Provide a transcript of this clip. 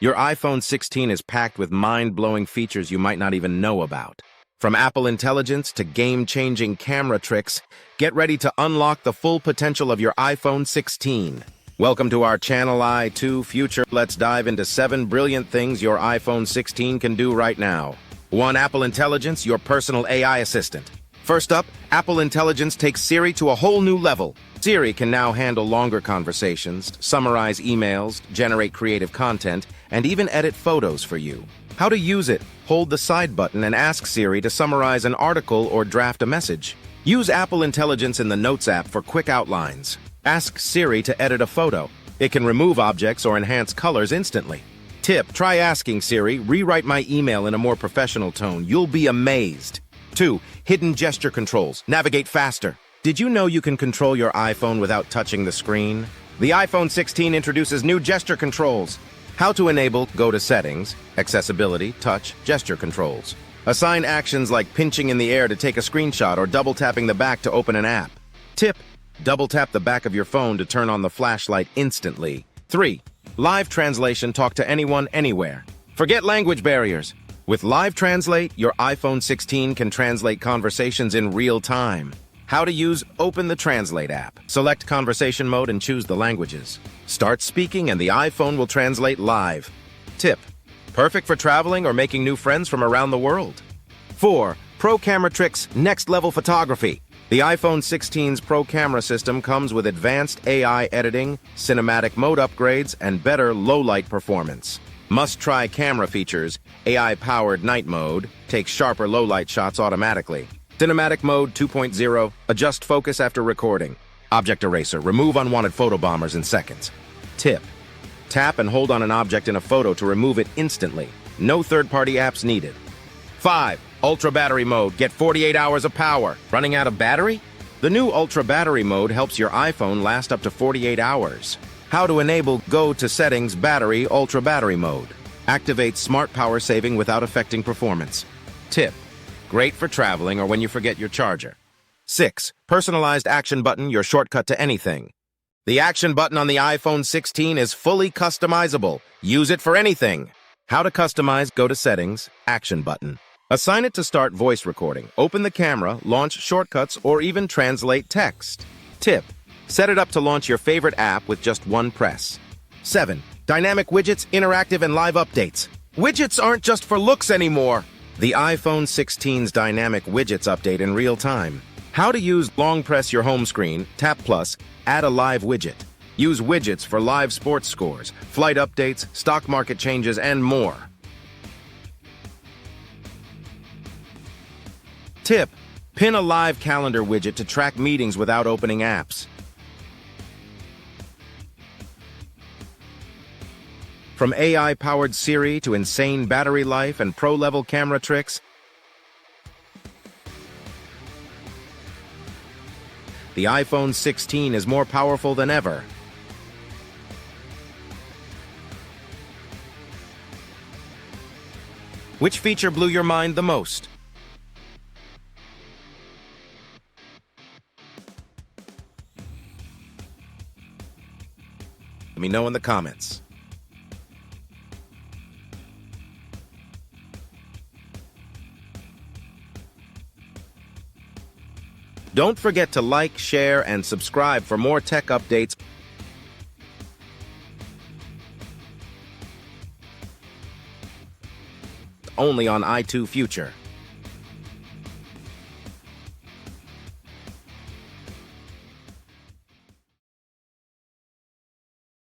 Your iPhone 16 is packed with mind-blowing features you might not even know about. From Apple Intelligence to game-changing camera tricks, get ready to unlock the full potential of your iPhone 16. Welcome to our channel, Eye2Future. Let's dive into 7 brilliant things your iPhone 16 can do right now. 1. Apple Intelligence, your personal AI assistant. First up, Apple Intelligence takes Siri to a whole new level. Siri can now handle longer conversations, summarize emails, generate creative content, and even edit photos for you. How to use it? Hold the side button and ask Siri to summarize an article or draft a message. Use Apple Intelligence in the Notes app for quick outlines. Ask Siri to edit a photo. It can remove objects or enhance colors instantly. Tip: try asking Siri, rewrite my email in a more professional tone. You'll be amazed. 2. Hidden gesture controls. Navigate faster. Did you know you can control your iPhone without touching the screen? The iPhone 16 introduces new gesture controls. How to enable: go to Settings, Accessibility, Touch, Gesture Controls. Assign actions like pinching in the air to take a screenshot or double-tapping the back to open an app. Tip: double-tap the back of your phone to turn on the flashlight instantly. 3. Live translation. Talk to anyone, anywhere. Forget language barriers. With Live Translate, your iPhone 16 can translate conversations in real time. How to use: open the Translate app. Select conversation mode and choose the languages. Start speaking and the iPhone will translate live. Tip: perfect for traveling or making new friends from around the world. 4. Pro Camera Tricks, next level photography. The iPhone 16's Pro Camera system comes with advanced AI editing, cinematic mode upgrades, and better low-light performance. Must-try camera features: AI-powered night mode, takes sharper low-light shots automatically. Cinematic mode 2.0, adjust focus after recording. Object eraser, remove unwanted photobombers in seconds. Tip: tap and hold on an object in a photo to remove it instantly. No third-party apps needed. 5. Ultra Battery Mode, get 48 hours of power. Running out of battery? The new Ultra Battery Mode helps your iPhone last up to 48 hours. How to enable: go to Settings, Battery, Ultra Battery Mode. Activate smart power saving without affecting performance. Tip: great for traveling or when you forget your charger. 6. Personalized Action Button, your shortcut to anything. The Action Button on the iPhone 16 is fully customizable. Use it for anything. How to customize: go to Settings, Action Button. Assign it to start voice recording, open the camera, launch shortcuts, or even translate text. Tip: set it up to launch your favorite app with just one press. 7. Dynamic Widgets, interactive and live updates. Widgets aren't just for looks anymore. The iPhone 16's Dynamic Widgets update in real time. How to use: long press your home screen, tap plus, add a live widget. Use widgets for live sports scores, flight updates, stock market changes, and more. Tip: pin a live calendar widget to track meetings without opening apps. From AI-powered Siri to insane battery life and pro-level camera tricks, the iPhone 16 is more powerful than ever. Which feature blew your mind the most? Let me know in the comments. Don't forget to like, share, and subscribe for more tech updates only on Eye2Future.